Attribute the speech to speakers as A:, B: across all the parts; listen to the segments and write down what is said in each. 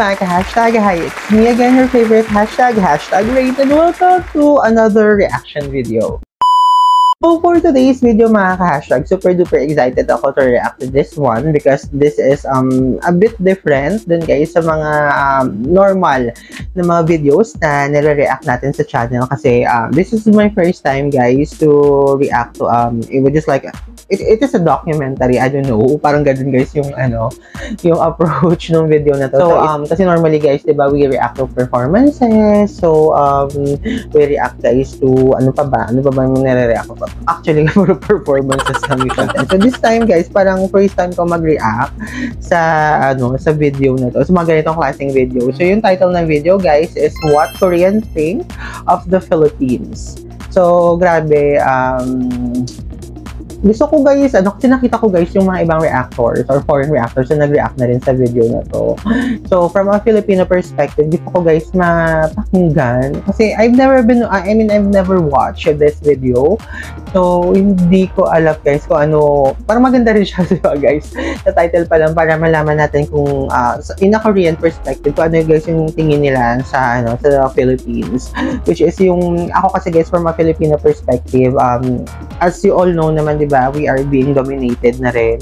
A: mga ka-hashtag? Hi, it's me again, your favorite hashtag Raid, and welcome to another reaction video. So for today's video mga ka-hashtag, super duper excited ako to react to this one because this is a bit different din guys sa mga normal na mga videos na nire-react natin sa channel kasi this is my first time guys to react to it was just like it is a documentary, I don't know, parang ganun guys yung yung approach ng video na to. So kasi normally guys, 'di ba, we react to performances. So we react guys to ano pa ba yung nire-react ko? Actually, puro performances kami content. So this time guys, parang first time ko mag-react sa sa video na to. So mga ganitong klaseng video. So yung title ng video guys is What Koreans Think of the Philippines. So grabe, gusto ko guys, kasi nakita ko guys yung mga ibang reactors or foreign reactors na nag-react na rin sa video na to. So, from a Filipino perspective, gusto ko guys mapakinggan. Kasi I've never watched this video. So, hindi ko alam guys kung ano, parang maganda rin siya, diba guys? Sa title pa lang para malaman natin kung in a Korean perspective, kung ano guys yung tingin nila sa Philippines. Which is yung, ako kasi guys, from a Filipino perspective, as you all know naman, diba, we are being dominated na rin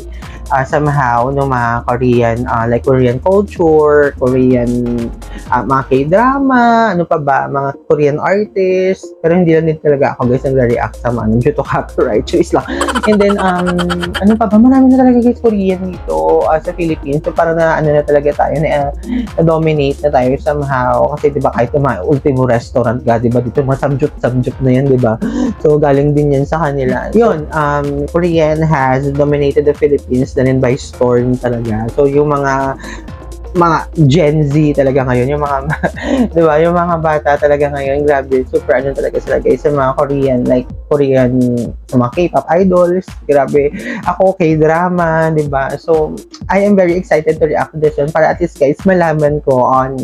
A: somehow ng mga Korean, like Korean culture, Korean mga K-drama, ano pa ba, mga Korean artists. Pero hindi lang din talaga ako guys nagre-react sa mga due to copyright, choice lang. And then, ano pa ba, marami na talaga guys Korean dito sa Philippines. So parang na talaga tayo, na-dominate na tayo somehow. Kasi diba kahit yung mga ultimo restaurant ka, diba dito mga samgyup na yan, diba? So galing din yan sa kanila. Yun, Korean has dominated the Philippines na rin by storm talaga. So yung mga Gen Z talaga ngayon, yung mga diba, yung mga bata talaga ngayon, grabe, super talaga sila guys sa mga Korean, like Korean, sa mga K-pop idols, grabe, ako K-drama, diba? So I am very excited to react to this one para at least guys malaman ko on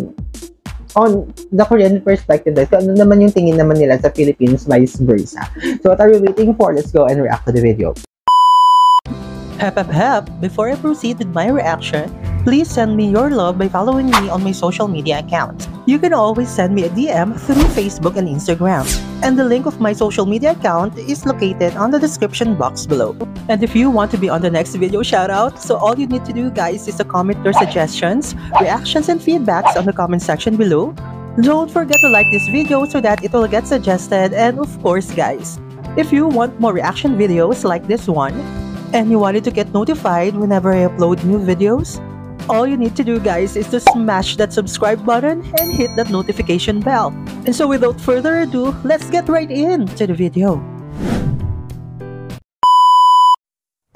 A: the Korean perspective, kung ano naman yung tingin naman nila sa Philippines, vice versa. So what are we waiting for? Let's go and react to the video.
B: Hep. Before I proceed with my reaction, please send me your love by following me on my social media accounts. You can always send me a DM through Facebook and Instagram. And the link of my social media account is located on the description box below. And if you want to be on the next video shoutout, so all you need to do guys is to comment your suggestions, reactions, and feedbacks on the comment section below. Don't forget to like this video so that it will get suggested. And of course guys, if you want more reaction videos like this one, and you wanted to get notified whenever I upload new videos, all you need to do guys is to smash that subscribe button and hit that notification bell. And so without further ado, let's get right into the video.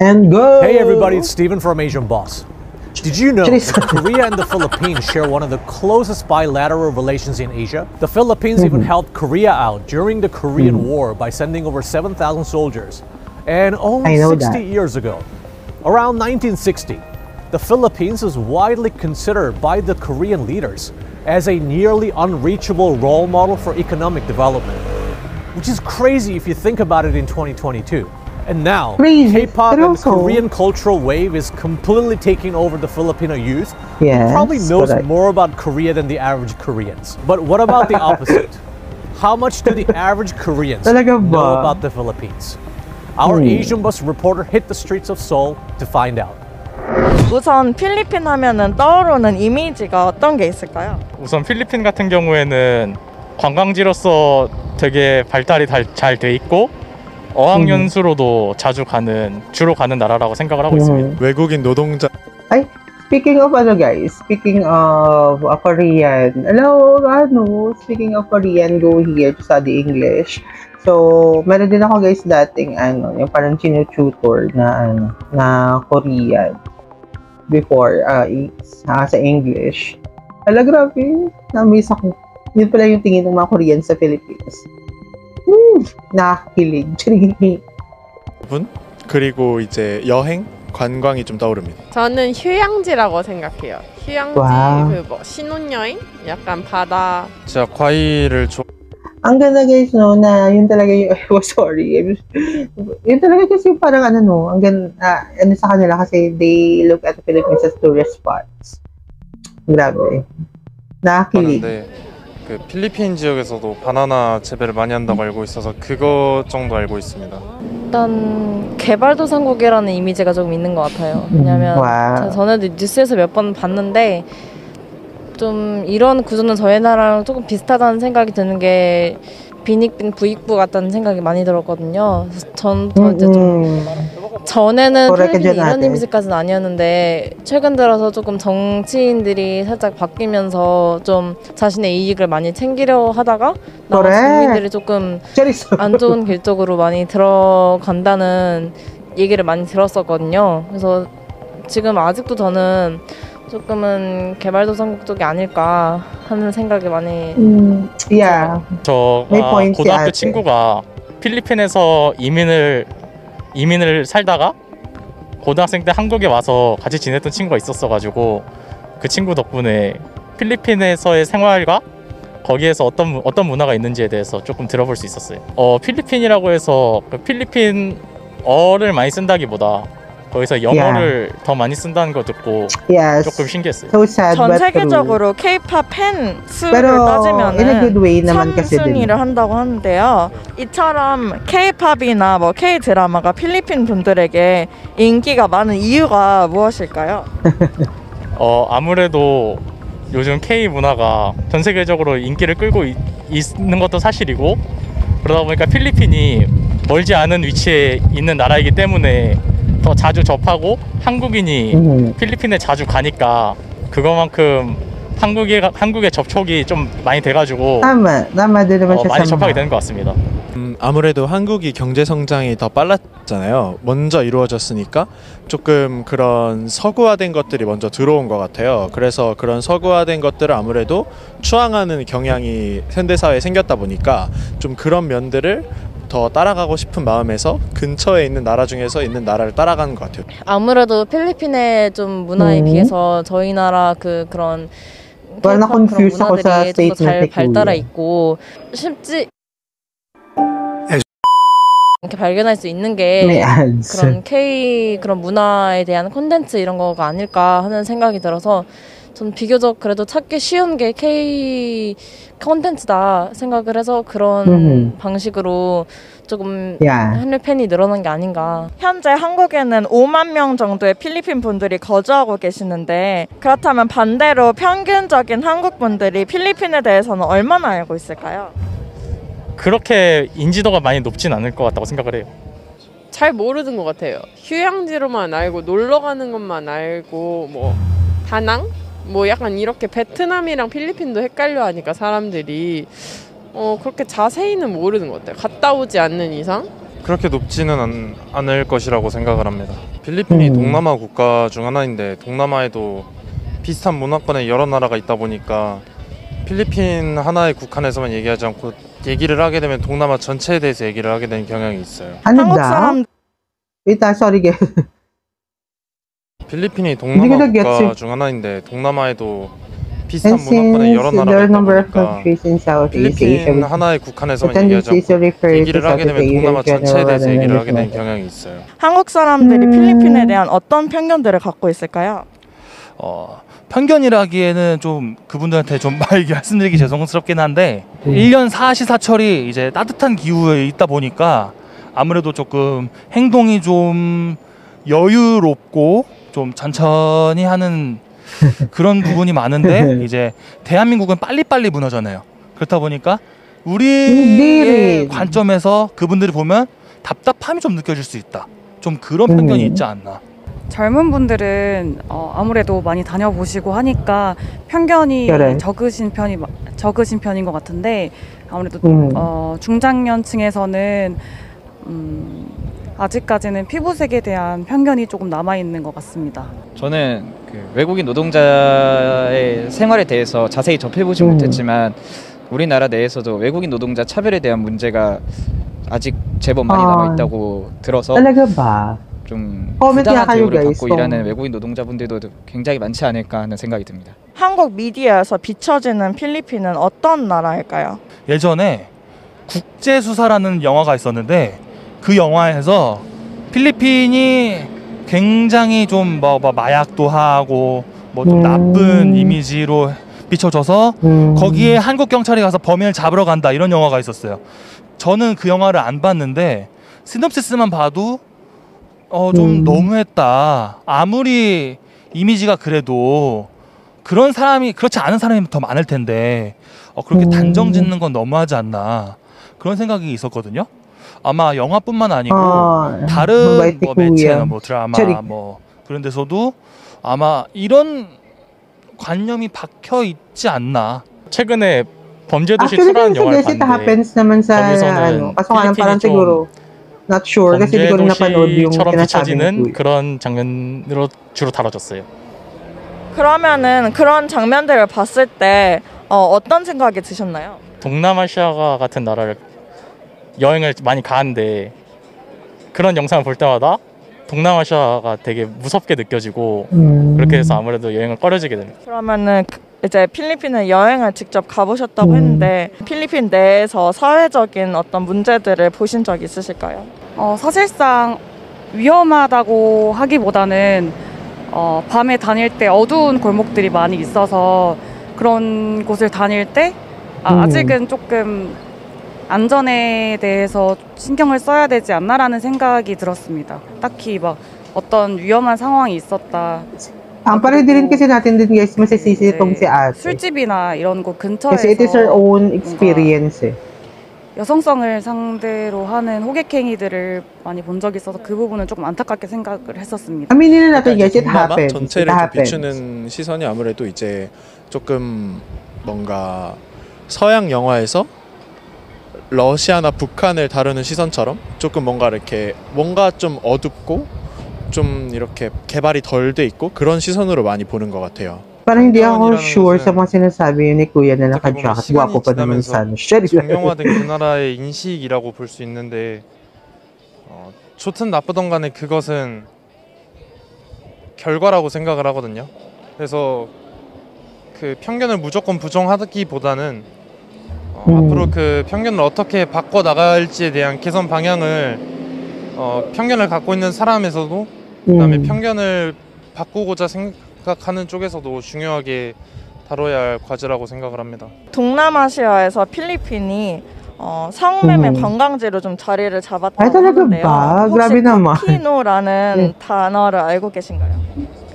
A: And go!
C: Hey everybody, it's Steven from Asian Boss. Did you know that Korea and the Philippines share one of the closest bilateral relations in Asia? The Philippines even helped Korea out during the Korean War by sending over 7,000 soldiers. And only 60 years ago, around 1960, the Philippines was widely considered by the Korean leaders as a nearly unreachable role model for economic development. Which is crazy if you think about it in 2022. And now, K-pop and the Korean cultural wave is completely taking over the Filipino youth.
A: Yes,
C: who probably knows more about Korea than the average Koreans. But what about the opposite? How much do the average Koreans know about the Philippines? Our Asian Bus reporter hit the streets of Seoul to find out.
D: 우선 필리핀 하면은 떠오르는 이미지가 어떤 게 있을까요?
E: 우선 필리핀 같은 경우에는 관광지로서 되게 발달이 잘 돼 있고 어학연수로도 주로 가는 나라라고 생각을 하고 있습니다.
F: 외국인 노동자.
A: Speaking of guys, speaking of Korean, speaking of Korean, go here to study English. So, meron din ako guys dating yung parang tutor na Korean before sa English. Grabe, na-miss ako. Yun pala yung tingin ng mga Korean sa Philippines. Nakakilig.
F: 그리고 이제 여행, 관광이 좀 떠오릅니다.
G: 저는 휴양지라고 생각해요. 휴양지, 신혼여행? 약간 바다.
E: 제가 과일을
A: Ang ganda guys, no, na yun talaga yung, sorry. Yun talaga kasi parang ang ganda, sa kanila kasi they look at the Philippines as tourist spots. Grabe. Nakakilig.
F: 하는데 그 필리핀 지역에서도 바나나 재배를 많이 한다고 알고 있어서 그거 정도 알고 있습니다.
D: 일단 개발도상국이라는 이미지가 조금 있는 것 같아요. 왜냐면
A: 와.
D: 제가 전에도 뉴스에서 몇 번 봤는데 좀 이런 구조는 저희 나라랑 조금 비슷하다는 생각이 드는 게 빈익빈 부익부 같다는 생각이 많이 들었거든요. 그래서 전 이제 좀 전에는
A: Correct
D: 필리핀이
A: ka dyan,
D: 이런
A: ate.
D: 이미지까지는 아니었는데 최근 들어서 조금 정치인들이 살짝 바뀌면서 좀 자신의 이익을 많이 챙기려 하다가 나머지
A: Correct.
D: 국민들이 조금
A: Charis.
D: 안 좋은 길 쪽으로 많이 들어간다는 얘기를 많이 들었었거든요. 그래서 지금 아직도 저는 조금은 개발도상국 쪽이 아닐까 하는 생각이 많이
A: Yeah.
E: 저
A: 내 포인트
E: 고등학교
A: ate.
E: 친구가 필리핀에서 이민을 살다가 고등학생 때 한국에 와서 같이 지냈던 친구가 있었어가지고 그 친구 덕분에 필리핀에서의 생활과 거기에서 어떤 문화가 있는지에 대해서 조금 들어볼 수 있었어요. 필리핀이라고 해서 그 필리핀어를 많이 쓴다기보다 거기서 영어를 더 많이 쓴다는 거 듣고
A: Yes.
E: 조금 신기했어요.
A: So sad,
D: 전
A: but
D: 세계적으로 K-pop 팬 수를
A: Pero in a
D: 따지면은
A: good way naman kasi din.
D: 3순위를 한다고 하는데요. 이처럼 K-팝이나 뭐 K-드라마가 필리핀 분들에게 인기가 많은 이유가 무엇일까요?
E: 아무래도 요즘 K 문화가 전 세계적으로 인기를 끌고 있는 것도 사실이고 그러다 보니까 필리핀이 멀지 않은 위치에 있는 나라이기 때문에 더 자주 접하고 한국인이 필리핀에 자주 가니까 그거만큼 한국의 접촉이 좀 많이 돼가지고
A: tama din naman siya
E: 많이
A: sa
E: 접하게
A: mga.
E: 되는 것 같습니다.
F: 아무래도 한국이 경제 성장이 더 빨랐잖아요. 먼저 이루어졌으니까 조금 그런 서구화된 것들이 먼저 들어온 것 같아요. 그래서 그런 서구화된 것들을 아무래도 추앙하는 경향이 현대사회에 생겼다 보니까 좀 그런 면들을 더 따라가고 싶은 마음에서 근처에 있는 나라 중에서 있는 나라를 따라가는 것 같아요.
D: 아무래도 필리핀의 좀 문화에 비해서 저희 나라 그런
A: Well,
D: K-pop 그런
A: na-confuse ako sa
D: 문화들이 좀 더 잘
A: statement ni
D: 발달해
A: Kuya.
D: 있고 쉽지 이렇게 발견할 수 있는 게
A: May ads.
D: 그런 K 그런 문화에 대한 콘텐츠 이런 거가 아닐까 하는 생각이 들어서 전 비교적 그래도 찾기 쉬운 게 K 콘텐츠다 생각을 해서 그런 방식으로 조금
A: Yeah.
D: 한류 팬이 늘어난 게 아닌가. 현재 한국에는 5만 명 정도의 필리핀 분들이 거주하고 계시는데 그렇다면 반대로 평균적인 한국 분들이 필리핀에 대해서는 얼마나 알고 있을까요?
E: 그렇게 인지도가 많이 높진 않을 것 같다고 생각을 해요.
G: 잘 모르는 것 같아요. 휴양지로만 알고 놀러 가는 것만 알고 뭐 다낭? 뭐 약간 이렇게 베트남이랑 필리핀도 헷갈려 하니까 사람들이 그렇게 자세히는 모르는 것 같아요. 갔다 오지 않는 이상?
H: 그렇게 높지는 않을 것이라고 생각을 합니다. 필리핀이 동남아 국가 중 하나인데 동남아에도 비슷한 문화권의 여러 나라가 있다 보니까 필리핀 하나의 국한에서만 얘기하지 않고 얘기를 하게 되면 동남아 전체에 대해서 얘기를 하게 되는 경향이 있어요.
A: Ano
D: 한국
A: daw?
D: 사람
A: Wait, sorry guys.
H: 필리핀이 동남아
A: Hindi ko
H: 국가
A: na-gets
H: 중 하나인데 동남아에도 비슷한
A: And
H: 문화권의 여러
A: since there
H: 나라가
A: are a
H: 있다
A: number of
H: 보니까
A: countries in Southeast Asia,
H: 필리핀
A: which
H: 하나의 국한에서만
A: the
H: 얘기하지
A: tendency is to
H: 않고
A: refer to
H: 얘기를 하게 되면
A: Southeast Asia
H: 동남아
A: in
H: 전체에
A: general
H: 대해서
A: rather
H: 얘기를
A: than
H: 하게 되는
A: this
H: 경향이 있어요.
D: 한국 사람들이 필리핀에 대한 어떤 편견들을 갖고 있을까요?
I: 편견이라기에는 좀 그분들한테 좀 말씀드리기 죄송스럽긴 한데 1년 사시사철이 이제 따뜻한 기후에 있다 보니까 아무래도 조금 행동이 좀 여유롭고 좀 천천히 하는 그런 부분이 많은데 이제 대한민국은 빨리빨리 무너져나요. 그렇다 보니까 우리의 관점에서 그분들이 보면 답답함이 좀 느껴질 수 있다. 좀 그런 편견이 있지 않나.
J: 젊은 분들은 아무래도 많이 다녀보시고 하니까 편견이
A: 그래.
J: 적으신 편인 것 같은데 아무래도 중장년층에서는 아직까지는 피부색에 대한 편견이 조금 남아 있는 것 같습니다.
K: 저는 그 외국인 노동자의 생활에 대해서 자세히 접해보지 못했지만 우리나라 내에서도 외국인 노동자 차별에 대한 문제가 아직 제법 많이 남아 있다고 들어서
A: Talaga ba?
K: 좀
A: Comment
K: 부당한
A: nga kayo,
K: 대우를
A: guys,
K: 받고
A: kung-
K: 일하는 외국인 노동자분들도 굉장히 많지 않을까 하는 생각이 듭니다.
D: 한국 미디어에서 비춰지는 필리핀은 어떤 나라일까요?
I: 예전에 국제수사라는 영화가 있었는데 그 영화에서 필리핀이 굉장히 좀 마약도 하고 뭐 좀 나쁜 이미지로 비춰져서 거기에 한국 경찰이 가서 범인을 잡으러 간다 이런 영화가 있었어요. 저는 그 영화를 안 봤는데 시놉시스만 봐도 좀 너무했다. 아무리 이미지가 그래도 그런 사람이 그렇지 않은 사람이 더 많을 텐데 그렇게 단정 짓는 건 너무하지 않나 그런 생각이 있었거든요. 아마 영화뿐만 아니고 다른 뭐 매체나 뭐 드라마 뭐 그런 데서도 아마 이런 관념이 박혀 있지 않나.
E: 최근에 범죄도시 2라는 영화를 봤는데
A: happens naman sa ano, kaso nga lang parang siguro not sure kasi di ko rin napanood yung
E: 처럼
A: sinasabi
E: 비춰지는
A: ni Kuya.
E: 그런 장면으로 주로 다뤄졌어요.
D: 그러면은 그런 장면들을 봤을 때 어떤 생각이 드셨나요?
E: 동남아시아 같은 나라를 여행을 많이 가는데 그런 영상을 볼 때마다 동남아시아가 되게 무섭게 느껴지고 그렇게 해서 아무래도 여행을 꺼려지게 됩니다.
D: 그러면은 이제 필리핀에 여행을 직접 가보셨다고 했는데 필리핀 내에서 사회적인 어떤 문제들을 보신 적 있으실까요?
J: 사실상 위험하다고 하기보다는 밤에 다닐 때 어두운 골목들이 많이 있어서 그런 곳을 다닐 때 아직은 조금 안전에 대해서 신경을 써야 되지 않나라는 생각이 들었습니다. 딱히 막 어떤 위험한 상황이 있었다.
A: Ang pare din kasi natin din guys masisisi itong si ate.
J: 술집이나 이런 곳
A: Kasi it is her
J: 근처에서
A: own experience eh.
J: 여성성을 상대로 하는 호객행위들을 많이 본 적이 있어서 그 부분은 조금 안타깝게 생각을 했었습니다.
A: Aminin na natin guys, it
F: 동남아
A: happens.
F: 전체를
A: It
F: 좀
A: happens.
F: 비추는 시선이 아무래도 이제 조금 뭔가 서양 영화에서 러시아나 북한을 다루는 시선처럼 조금 뭔가 이렇게 뭔가 좀 어둡고 좀 이렇게 개발이 덜 돼 있고 그런 시선으로 많이 보는 것 같아요.
A: Parang hindi ako sure sa mga sinasabi ni Kuya na naka-jacket. Guwapo pa naman sa ano.
H: 정형화된 그 나라의 인식이라고 볼 수 있는데 좋든 나쁘든 간에 그것은 결과라고 생각을 하거든요. 그래서 그 편견을 무조건 부정하기보다는 앞으로 그 편견을 어떻게 바꿔 나갈지에 대한 개선 방향을 편견을 갖고 있는 사람에서도 그다음에 편견을 바꾸고자 생각하는 쪽에서도 중요하게 다뤄야 할 과제라고 생각을 합니다.
D: 동남아시아에서 필리핀이 성매매 관광지로 좀 자리를
A: Ay,
D: 잡았다고
A: talaga
D: 하는데요.
A: ba?
D: 혹시
A: Grabe naman.
D: 코피노라는 단어를 알고 계신가요?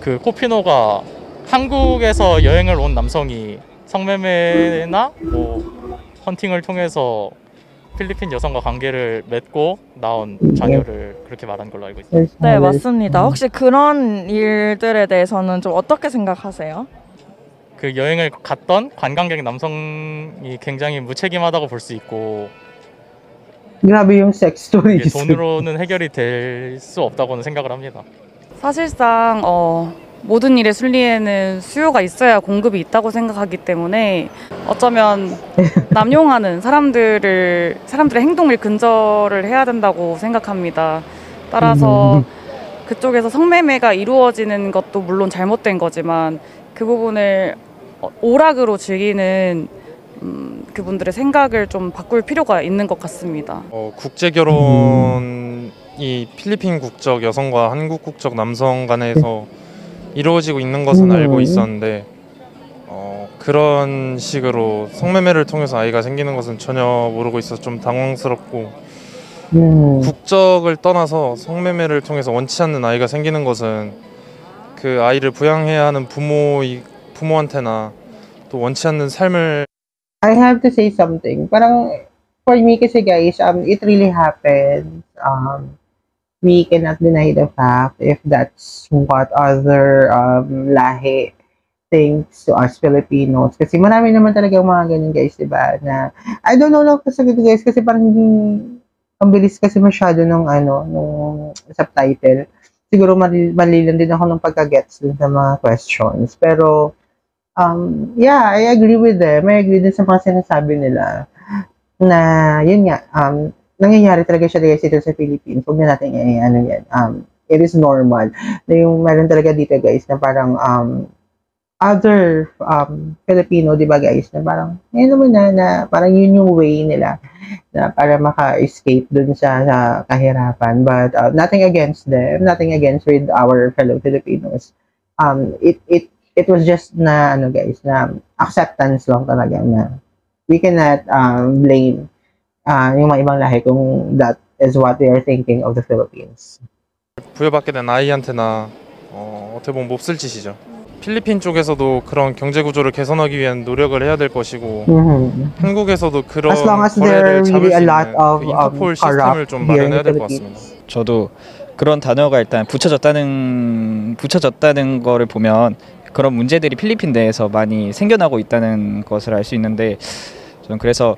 E: 그 코피노가 한국에서 여행을 온 남성이 성매매나 뭐 헌팅을 통해서 필리핀 여성과 관계를 맺고 나온 자녀를 그렇게 말한 걸로 알고 있습니다.
D: 네, 맞습니다. 혹시 그런 일들에 대해서는 좀 어떻게 생각하세요?
E: 그 여행을 갔던 관광객 남성이 굉장히 무책임하다고 볼 수 있고
A: Grabe yung sex
E: 이게
A: stories.
E: 돈으로는 해결이 될 수 없다고는 생각을 합니다.
J: 사실상 모든 일의 순리에는 수요가 있어야 공급이 있다고 생각하기 때문에 어쩌면 남용하는 사람들의 행동을 근절을 해야 된다고 생각합니다. 따라서 그쪽에서 성매매가 이루어지는 것도 물론 잘못된 거지만 그 부분을 오락으로 즐기는 그분들의 생각을 좀 바꿀 필요가 있는 것 같습니다.
H: 국제 결혼이 필리핀 국적 여성과 한국 국적 남성 간에서 이루어지고 있는 것은 알고 있었는데 그런 식으로 성매매를 통해서 아이가 생기는 것은 전혀 모르고 있어서 좀 당황스럽고 국적을 떠나서 성매매를 통해서 원치 않는 아이가 생기는 것은 그 아이를 부양해야 하는 부모한테나 또 원치 않는 삶을
A: I have to say something. Parang for me kasi guys, it really happens. We cannot deny the fact if that's what other lahi thinks to us Filipinos. Kasi marami naman talaga mga ganyan guys, diba? Na, I don't know lang kasi guys, kasi parang ang bilis kasi masyado ng nung subtitle. Siguro mali lang din ako ng pagka-gets dun sa mga questions. Pero, yeah, I agree with them. I agree din sa mga sinasabi nila na, yun nga, nangyayari talaga siya dito sa Philippines. Huwag na natin it is normal. Na yung meron talaga dito guys na parang other Filipino, di ba guys, na parang yun naman na parang yun yung way nila na para maka-escape dun sa kahirapan. But nothing against them, nothing against with our fellow Filipinos. It it was just na, ano guys, na acceptance lang talaga na we cannot blame yung mga ibang lahi kung that is what they are thinking of the Philippines.
H: 부여받게 된 아이한테나 어떻게 보면 몹쓸 짓이죠. 필리핀 쪽에서도 그런 경제 구조를 개선하기 위한 노력을 해야 될 것이고 한국에서도 그런
A: As long as there are
H: 거래를 잡을
A: really
H: 수
A: a lot
H: 있는
A: of
H: 그 인터폴 시스템을 좀
A: corrupt here in
H: 마련해야
A: the
H: 될 것 같습니다.
A: Philippines.
K: 저도 그런 단어가 일단 붙여졌다는 거를 보면 그런 문제들이 필리핀 내에서 많이 생겨나고 있다는 것을 알 수 있는데 저는 그래서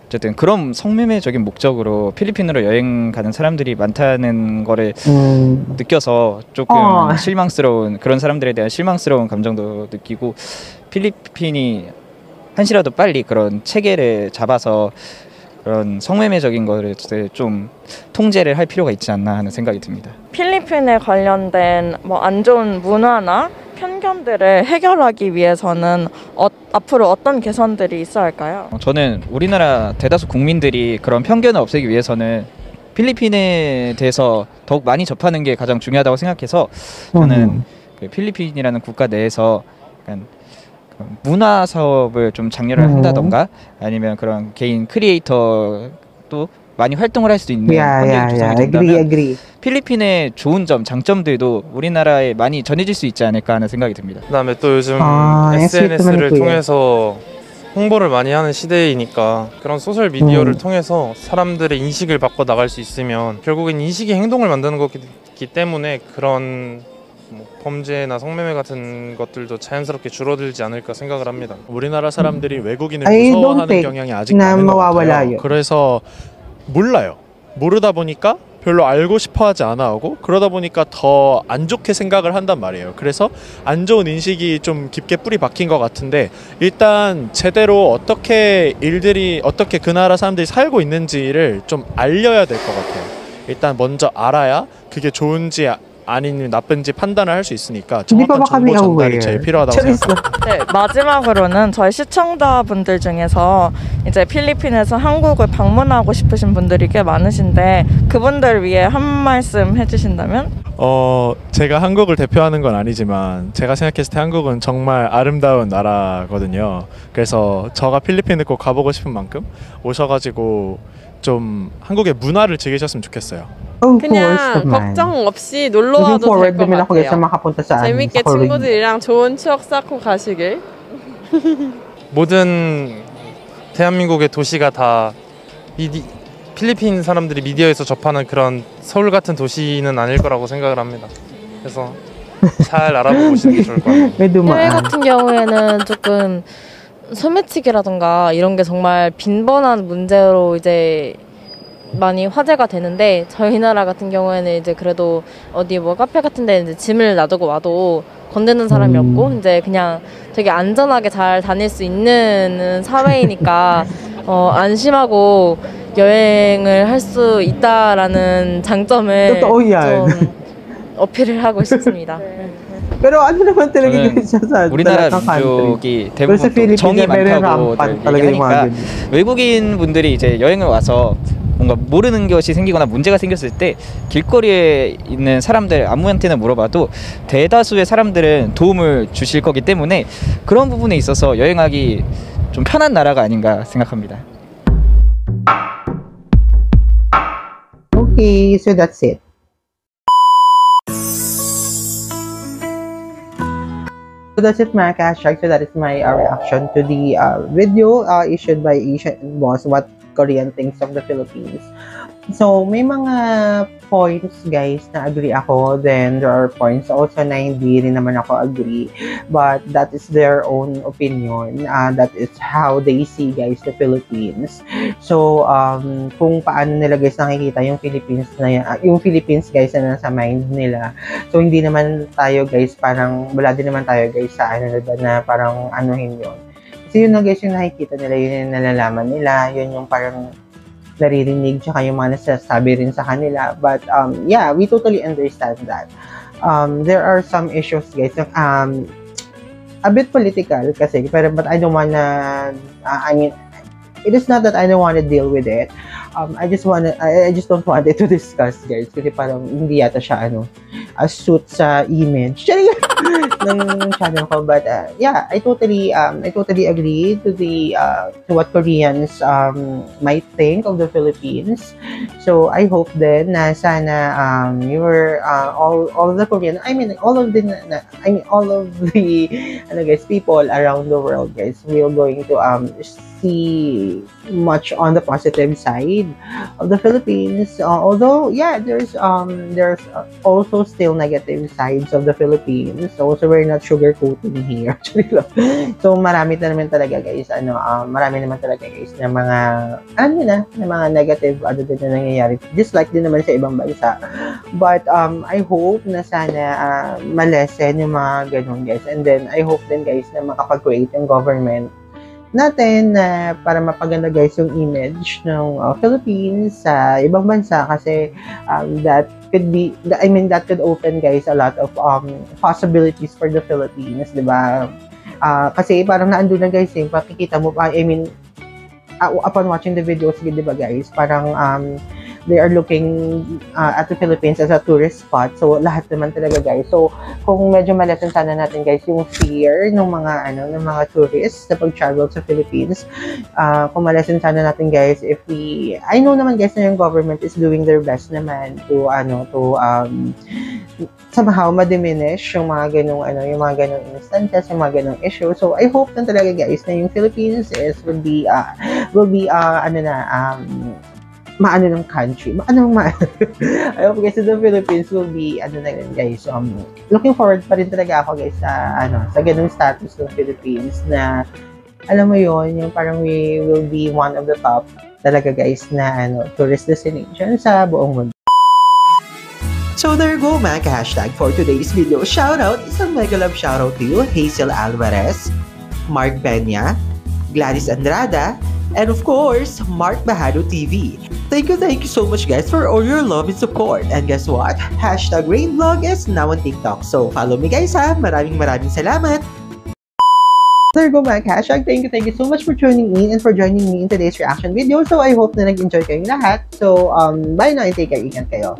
K: 어쨌든 그런 성매매적인 목적으로 필리핀으로 여행 가는 사람들이 많다는 거를 느껴서 조금 실망스러운 그런 사람들에 대한 실망스러운 감정도 느끼고 필리핀이 한시라도 빨리 그런 체계를 잡아서 그런 성매매적인 거를 좀 통제를 할 필요가 있지 않나 하는 생각이 듭니다.
D: 필리핀에 관련된 뭐 안 좋은 문화나 편견들을 해결하기 위해서는 앞으로 어떤 개선들이 있어야 할까요?
K: 저는 우리나라 대다수 국민들이 그런 편견을 없애기 위해서는 필리핀에 대해서 더욱 많이 접하는 게 가장 중요하다고 생각해서 저는 그 필리핀이라는 국가 내에서 약간 문화 사업을 좀 장려를 한다던가 아니면 그런 개인 크리에이터도 많이 활동을 할 수 있는 환경이 조성이 된다면 필리핀의 좋은 점, 장점들도 우리나라에 많이 전해질 수 있지 않을까 하는 생각이 듭니다.
H: 그다음에 또 요즘 SNS를 통해서 홍보를 많이 하는 시대이니까 그런 소셜 미디어를 통해서 사람들의 인식을 바꿔 나갈 수 있으면 결국엔 인식이 행동을 만드는 거기 때문에 그런 뭐 범죄나 성매매 같은 것들도 자연스럽게 줄어들지 않을까 생각을 합니다.
F: 우리나라 사람들이 외국인을 무서워하는 경향이 아직 많은 것 같아요. 그래서 몰라요. 모르다 보니까 별로 알고 싶어 하지 않아 하고 그러다 보니까 더 안 좋게 생각을 한단 말이에요. 그래서 안 좋은 인식이 좀 깊게 뿌리 박힌 것 같은데 일단 제대로 어떻게 그 나라 사람들이 살고 있는지를 좀 알려야 될 것 같아요. 일단 먼저 알아야 그게 좋은지 아닌 나쁜지 판단을 할 수 있으니까 정확한 정보 전달이 제일 필요하다고 생각합니다.
D: 네, 마지막으로는 저희 시청자분들 중에서 이제 필리핀에서 한국을 방문하고 싶으신 분들이 꽤 많으신데 그분들 위해 한 말씀 해주신다면?
F: 제가 한국을 대표하는 건 아니지만 제가 생각했을 때 한국은 정말 아름다운 나라거든요. 그래서 저가 필리핀을 꼭 가보고 싶은 만큼 오셔가지고 좀 한국의 문화를 즐기셨으면 좋겠어요.
G: 그냥 걱정 없이 놀러 와도 될 것 같아요. 재밌게 친구들이랑 좋은 추억 쌓고 가시길.
H: 모든 대한민국의 도시가 다 필리핀 사람들이 미디어에서 접하는 그런 서울 같은 도시는 아닐 거라고 생각을 합니다. 그래서 잘 알아보시는 게 좋을 것 같아요.
D: 해외 같은 경우에는 조금 소매치기라던가 이런 게 정말 빈번한 문제로 이제 많이 화제가 되는데 저희 나라 같은 경우에는 이제 그래도 어디 뭐 카페 같은 데 이제 짐을 놔두고 와도 건드는 사람이 없고 이제 그냥 되게 안전하게 잘 다닐 수 있는 사회이니까 안심하고 여행을 할 수 있다라는 장점을 좀 어필을 하고 싶습니다.
A: Pero ano naman talaga guys sa
K: 우리나라 민족이 대부분 정이 많다고 얘기하니까 외국인 분들이 이제 여행을 와서 뭔가 모르는 것이 생기거나 문제가 생겼을 때 길거리에 있는 사람들 아무한테나 물어봐도 대다수의 사람들은 도움을 주실 거기 때문에 그런 부분에 있어서 여행하기 좀 편한 나라가 아닌가 생각합니다.
A: Okay, so that's it. So that's it, mga Kashrag. So that is my reaction to the video issued by Asian Boss, What Korean Thinks of the Philippines. So, may mga points, guys, na agree ako. Then, there are points also na hindi rin naman ako agree. But, that is their own opinion. That is how they see, guys, the Philippines. So, kung paano nila, guys, nakikita yung Philippines na yung Philippines, guys, na nasa mind nila. So, hindi naman tayo, guys, parang, wala din naman tayo, guys, sa ano na parang anuhin yun. Kasi yun na, guys, yung nakikita nila, yun yung nalalaman nila, yun yung parang naririnig, tsaka yung mga nasasabi rin sa kanila. But, yeah, we totally understand that. There are some issues, guys, a bit political kasi, but I don't wanna, I mean, it is not that I don't wanna deal with it. I just don't want it to discuss, guys, kasi parang hindi yata siya, a suit sa image. ng channel ko. But yeah, I totally agree to to what Koreans might think of the Philippines. So I hope then na sana all of the Korean, all of the people around the world, guys, we are going to see much on the positive side of the Philippines. Although yeah, there's also still negative sides of the Philippines. So we're not sugarcoating here. So marami naman talaga guys, marami naman talaga guys na mga mga negative din na nangyayari. Just like din naman sa ibang bansa. But I hope na sana malesen yung mga ganun guys. And then I hope din guys na makapag-create yung government natin na para mapaganda guys yung image ng Philippines sa ibang bansa, kasi that could open guys a lot of possibilities for the Philippines, di ba? Kasi parang naandun na guys pakikita mo, upon watching the videos, di ba guys, parang they are looking at the Philippines as a tourist spot. So lahat naman talaga guys. So kung medyo malesen sana natin guys yung fear ng mga tourists na pag-travel sa Philippines, kung malesen sana natin guys, I know naman guys na yung government is doing their best naman to somehow ma-diminish yung mga ganung instances, yung mga ganung issues. So I hope na talaga guys na yung Philippines will be maano ng country. I hope guys the Philippines will be guys, looking forward pa rin talaga ako guys sa ganung status ng Philippines na alam mo yon, yung parang we will be one of the top talaga guys na tourist destination sa buong mundo.
B: So there you go mga ka-hashtag for today's video. Shoutout, isang mega love shoutout to you, Hazel Alvarez, Mark Peña, Gladys Andrada, and of course, Mark Bahado TV. Thank you so much guys for all your love and support. And guess what? Hashtag Rainvlog is now on TikTok. So follow me guys ha. Maraming salamat.
A: There you go mga hashtag. Thank you so much for tuning in and for joining me in today's reaction video. So I hope na nag-enjoy kayong lahat. So bye na and take care. Ingat kayo.